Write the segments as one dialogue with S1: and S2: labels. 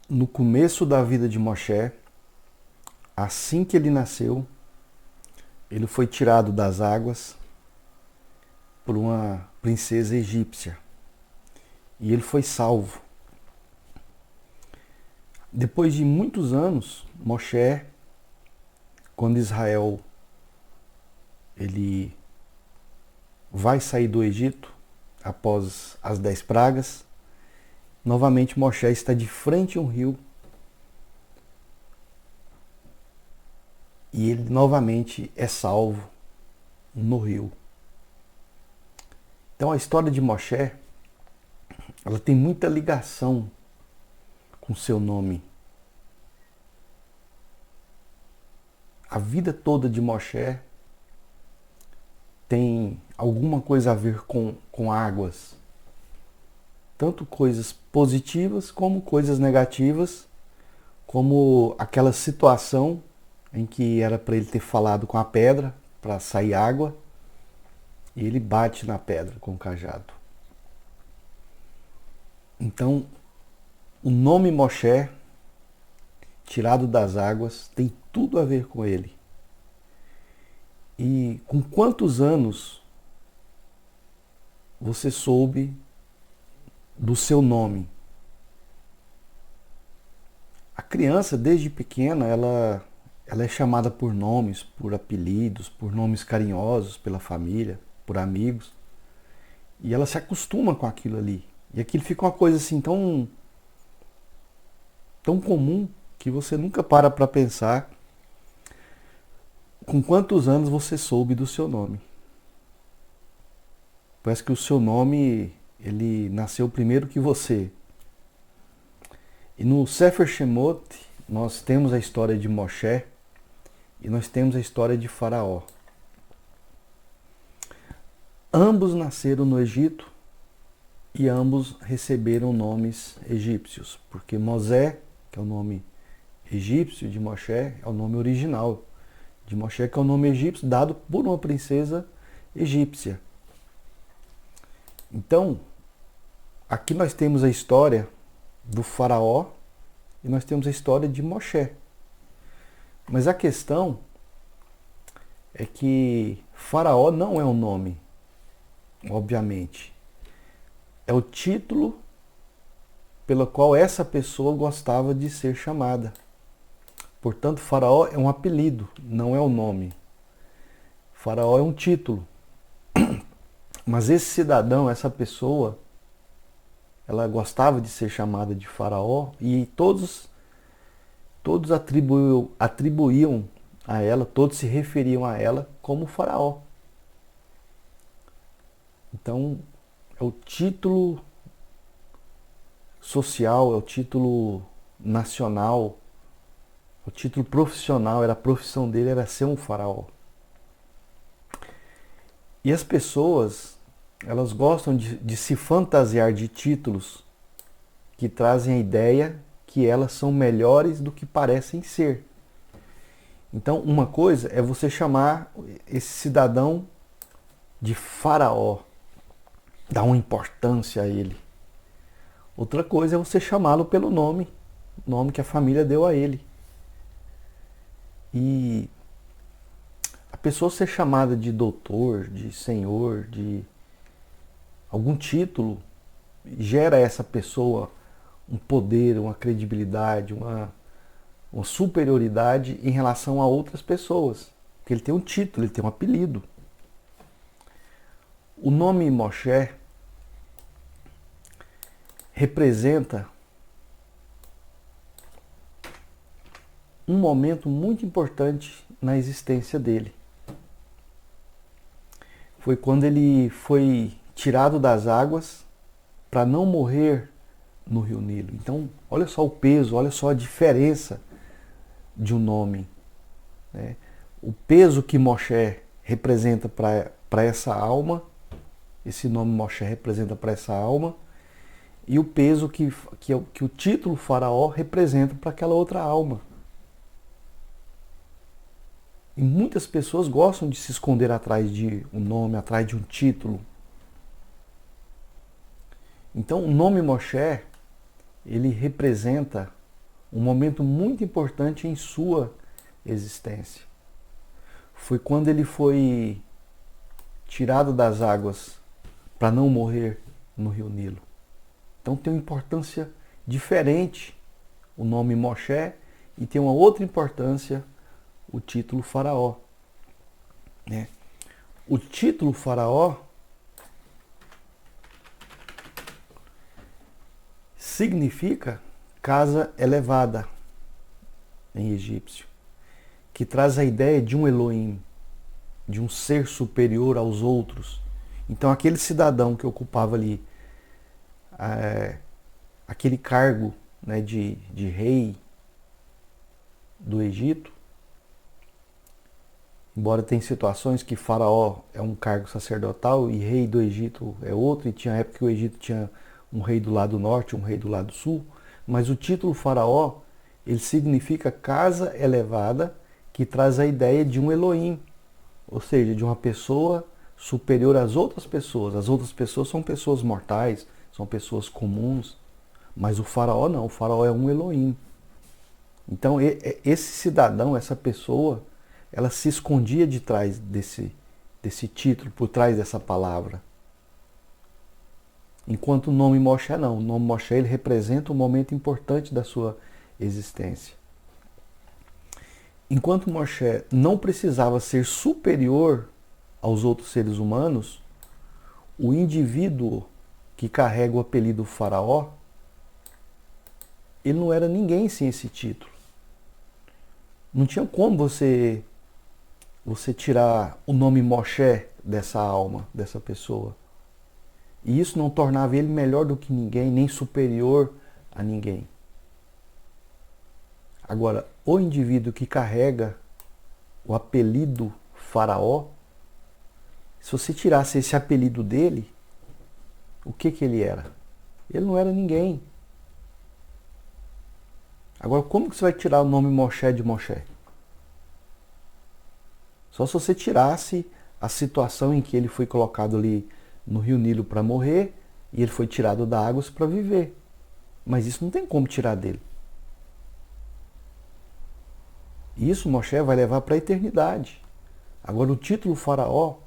S1: No começo da vida de Moshe, assim que ele nasceu, ele foi tirado das águas por uma princesa egípcia e ele foi salvo. Depois de muitos anos, Moshe, quando Israel ele vai sair do Egito após as 10 pragas, novamente Moshe está de frente a um rio e ele novamente é salvo no rio. Então a história de Moshe, ela tem muita ligação com seu nome. A vida toda de Moshe tem alguma coisa a ver com águas. Tanto coisas positivas como coisas negativas, como aquela situação em que era para ele ter falado com a pedra para sair água e ele bate na pedra com o cajado. Então, o nome Moshe, tirado das águas, tem tudo a ver com ele. E com quantos anos você soube do seu nome? A criança, desde pequena, ela é chamada por nomes, por apelidos, por nomes carinhosos pela família, por amigos. E ela se acostuma com aquilo ali. E aquilo fica uma coisa assim tão comum que você nunca para pensar com quantos anos você soube do seu nome. Parece que o seu nome, ele nasceu primeiro que você. E no Sefer Shemot, nós temos a história de Moshe e nós temos a história de Faraó. Ambos nasceram no Egito e ambos receberam nomes egípcios, porque Mosé, que é o nome egípcio de Moshe, é o nome original de Moshe, que é o nome egípcio dado por uma princesa egípcia. Então, aqui nós temos a história do Faraó e nós temos a história de Moshe. Mas a questão é que Faraó não é um nome, obviamente. É o título pelo qual essa pessoa gostava de ser chamada. Portanto, Faraó é um apelido, não é um nome. Faraó é um título. Mas esse cidadão, essa pessoa, ela gostava de ser chamada de Faraó e todos atribuíam a ela, todos se referiam a ela como Faraó. Então, é o título social, é o título nacional, o título profissional, a profissão dele era ser um faraó. E as pessoas, elas gostam de se fantasiar de títulos que trazem a ideia que elas são melhores do que parecem ser. Então, uma coisa é você chamar esse cidadão de faraó, dar uma importância a ele. Outra coisa é você chamá-lo pelo nome que a família deu a ele. E a pessoa ser chamada de doutor, de senhor, de algum título, gera a essa pessoa um poder, uma credibilidade, uma superioridade em relação a outras pessoas. Porque ele tem um título, ele tem um apelido. O nome Moshe representa um momento muito importante na existência dele. Foi quando ele foi tirado das águas para não morrer no Rio Nilo. Então, olha só o peso, olha só a diferença de um nome. Né? O peso que Moshe representa para essa alma, esse nome Moshe representa para essa alma, e o peso que o título Faraó representa para aquela outra alma. E muitas pessoas gostam de se esconder atrás de um nome, atrás de um título. Então o nome Moshe, ele representa um momento muito importante em sua existência. Foi quando ele foi tirado das águas para não morrer no rio Nilo. Então tem uma importância diferente o nome Moshe e tem uma outra importância o título Faraó. Né? O título Faraó significa casa elevada em egípcio, que traz a ideia de um Elohim, de um ser superior aos outros. Então aquele cidadão que ocupava ali aquele cargo, né, de rei do Egito, embora tenha situações que Faraó é um cargo sacerdotal e rei do Egito é outro, e tinha época que o Egito tinha um rei do lado norte, um rei do lado sul, mas o título Faraó, ele significa casa elevada, que traz a ideia de um Elohim, ou seja, de uma pessoa superior às outras pessoas. As outras pessoas são pessoas mortais, são pessoas comuns, mas o Faraó não, o Faraó é um Elohim. Então esse cidadão, essa pessoa, ela se escondia de trás desse título, por trás dessa palavra. Enquanto o nome Moshe não. O nome Moshe ele representa um momento importante da sua existência. Enquanto Moshe não precisava ser superior aos outros seres humanos, o indivíduo que carrega o apelido Faraó, ele não era ninguém sem esse título. Não tinha como você tirar o nome Moshe dessa alma, dessa pessoa. E isso não tornava ele melhor do que ninguém, nem superior a ninguém. Agora, o indivíduo que carrega o apelido Faraó, se você tirasse esse apelido dele, o que ele era? Ele não era ninguém. Agora, como que você vai tirar o nome Moshe de Moshe? Só se você tirasse a situação em que ele foi colocado ali no rio Nilo para morrer e ele foi tirado da água para viver. Mas isso não tem como tirar dele. Isso Moshe vai levar para a eternidade. Agora o título Faraó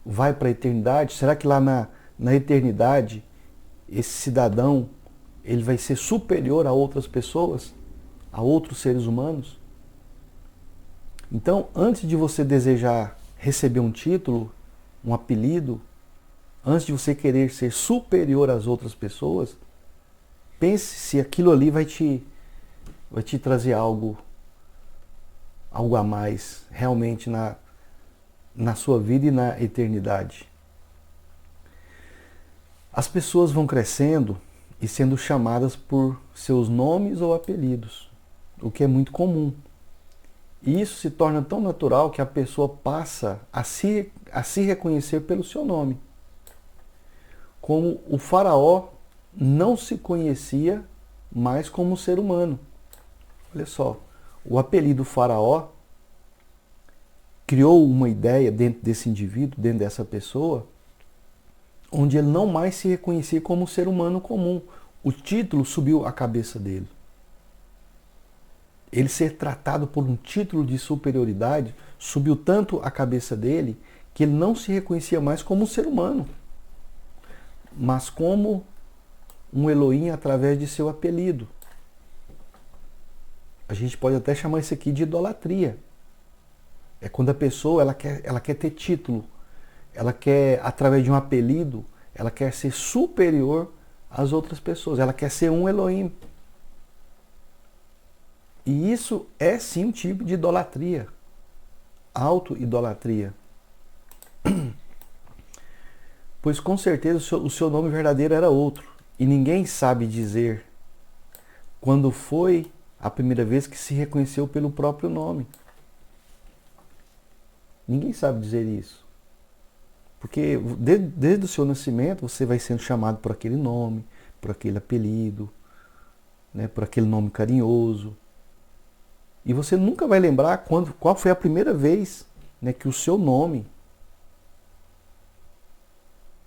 S1: vai para a eternidade? Será que lá na eternidade esse cidadão ele vai ser superior a outras pessoas? A outros seres humanos? Então, antes de você desejar receber um título, um apelido, antes de você querer ser superior às outras pessoas, pense se aquilo ali vai te trazer algo a mais realmente na sua vida e na eternidade. As pessoas vão crescendo e sendo chamadas por seus nomes ou apelidos, o que é muito comum. E isso se torna tão natural que a pessoa passa a se reconhecer pelo seu nome. Como o Faraó não se conhecia mais como ser humano. Olha só, o apelido Faraó criou uma ideia dentro desse indivíduo, dentro dessa pessoa, onde ele não mais se reconhecia como ser humano comum. O título subiu à cabeça dele. Ele ser tratado por um título de superioridade subiu tanto a cabeça dele que ele não se reconhecia mais como um ser humano, mas como um Elohim através de seu apelido. A gente pode até chamar isso aqui de idolatria. É quando a pessoa ela quer ter título, ela quer, através de um apelido, ela quer ser superior às outras pessoas, ela quer ser um Elohim. E isso é sim um tipo de idolatria, auto-idolatria. Pois com certeza o seu nome verdadeiro era outro. E ninguém sabe dizer quando foi a primeira vez que se reconheceu pelo próprio nome. Ninguém sabe dizer isso. Porque desde o seu nascimento você vai sendo chamado por aquele nome, por aquele apelido, né, por aquele nome carinhoso. E você nunca vai lembrar qual foi a primeira vez, né, que o seu nome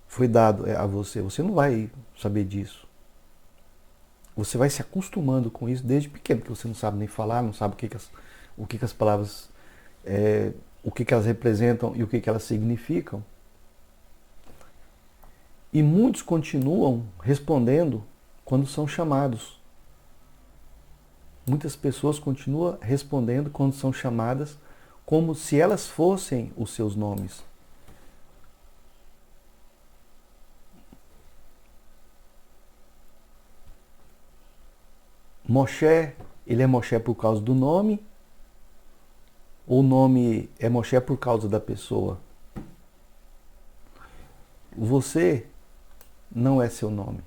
S1: foi dado a você. Você não vai saber disso. você vai se acostumando com isso desde pequeno, porque você não sabe nem falar, não sabe o que as palavras, o que elas representam e o que elas significam. E muitos continuam respondendo quando são chamados. Muitas pessoas continuam respondendo quando são chamadas como se elas fossem os seus nomes. Moshe, ele é Moshe por causa do nome? Ou o nome é Moshe por causa da pessoa? Você não é seu nome,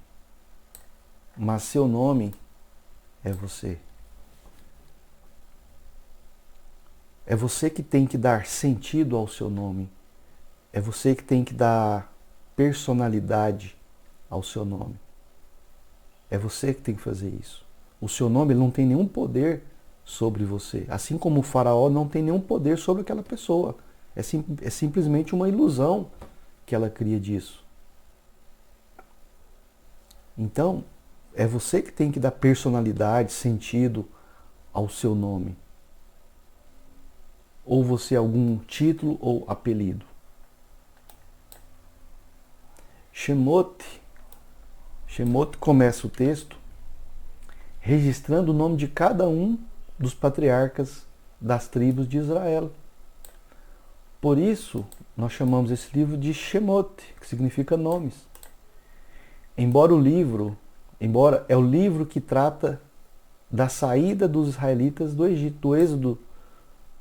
S1: mas seu nome é você. É você que tem que dar sentido ao seu nome. É você que tem que dar personalidade ao seu nome. É você que tem que fazer isso. O seu nome não tem nenhum poder sobre você. Assim como o faraó não tem nenhum poder sobre aquela pessoa. É simplesmente uma ilusão que ela cria disso. Então, é você que tem que dar personalidade, sentido ao seu nome. Ou você algum título ou apelido. Shemot começa o texto registrando o nome de cada um dos patriarcas das tribos de Israel. Por isso, nós chamamos esse livro de Shemot, que significa nomes. Embora é o livro que trata da saída dos israelitas do Egito, do êxodo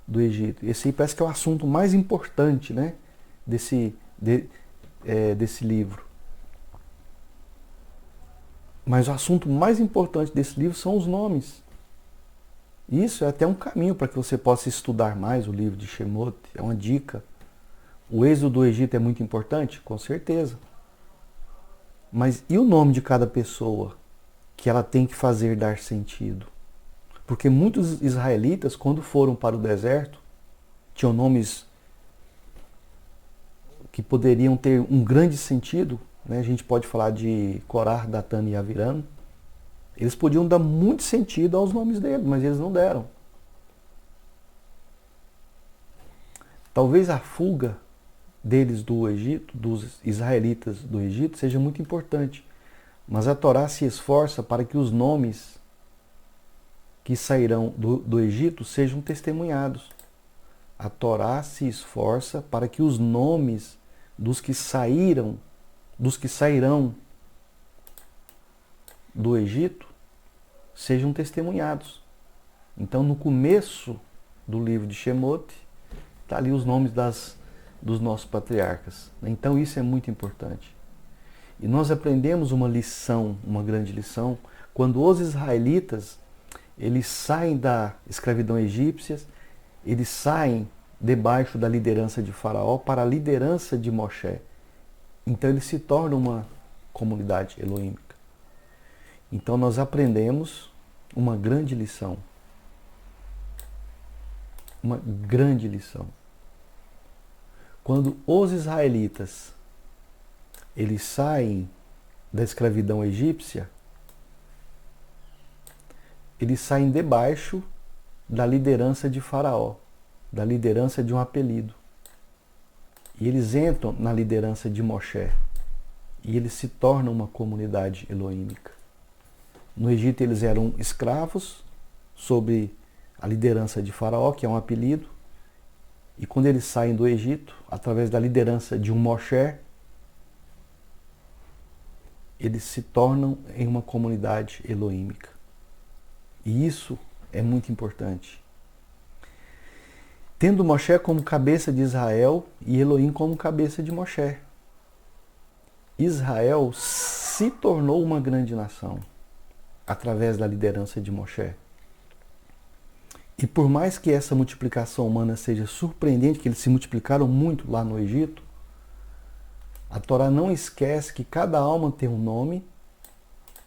S1: do Egito. Esse aí parece que é o assunto mais importante, né, desse livro. Mas o assunto mais importante desse livro são os nomes. Isso é até um caminho para que você possa estudar mais o livro de Shemot. É uma dica. O êxodo do Egito é muito importante? Com certeza. Mas e o nome de cada pessoa que ela tem que fazer dar sentido? Porque muitos israelitas, quando foram para o deserto, tinham nomes que poderiam ter um grande sentido, né? A gente pode falar de Korah, Datan e Aviram. Eles podiam dar muito sentido aos nomes deles, mas eles não deram. Talvez a fuga deles do Egito, dos israelitas do Egito, seja muito importante. Mas a Torá se esforça para que os nomes que sairão do Egito sejam testemunhados. A Torá se esforça para que os nomes dos que sairão do Egito sejam testemunhados. Então, no começo do livro de Shemot, está ali os nomes dos nossos patriarcas. Então, isso é muito importante. E nós aprendemos uma lição, uma grande lição, quando os israelitas eles saem da escravidão egípcia, eles saem debaixo da liderança de Faraó para a liderança de Moshe. Então eles se tornam uma comunidade elohímica. Então nós aprendemos uma grande lição. Uma grande lição. Quando os israelitas eles saem da escravidão egípcia, eles saem debaixo da liderança de Faraó, da liderança de um apelido. E eles entram na liderança de Moshe. E eles se tornam uma comunidade elohímica. No Egito eles eram escravos sob a liderança de Faraó, que é um apelido. E quando eles saem do Egito, através da liderança de um Moshe, eles se tornam em uma comunidade elohímica. E isso é muito importante. Tendo Moshe como cabeça de Israel e Elohim como cabeça de Moshe. Israel se tornou uma grande nação através da liderança de Moshe. E por mais que essa multiplicação humana seja surpreendente, que eles se multiplicaram muito lá no Egito, a Torá não esquece que cada alma tem um nome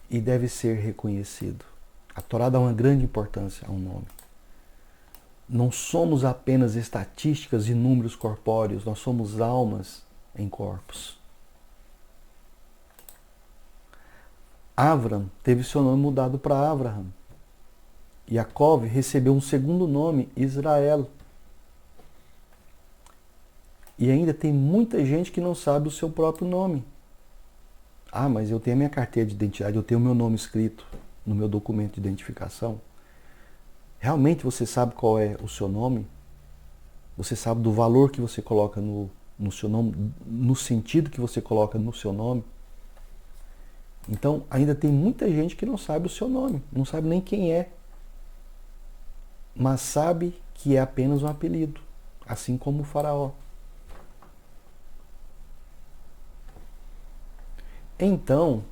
S1: e deve ser reconhecido. A Torá dá uma grande importância a um nome. Não somos apenas estatísticas e números corpóreos, nós somos almas em corpos. Avram teve seu nome mudado para Abraham. Yaakov recebeu um segundo nome, Israel. E ainda tem muita gente que não sabe o seu próprio nome. Ah, mas eu tenho a minha carteira de identidade, eu tenho o meu nome escrito no meu documento de identificação. Realmente você sabe qual é o seu nome? Você sabe do valor que você coloca no seu nome, no sentido que você coloca no seu nome? Então, ainda tem muita gente que não sabe o seu nome, não sabe nem quem é, mas sabe que é apenas um apelido, assim como o faraó. Então,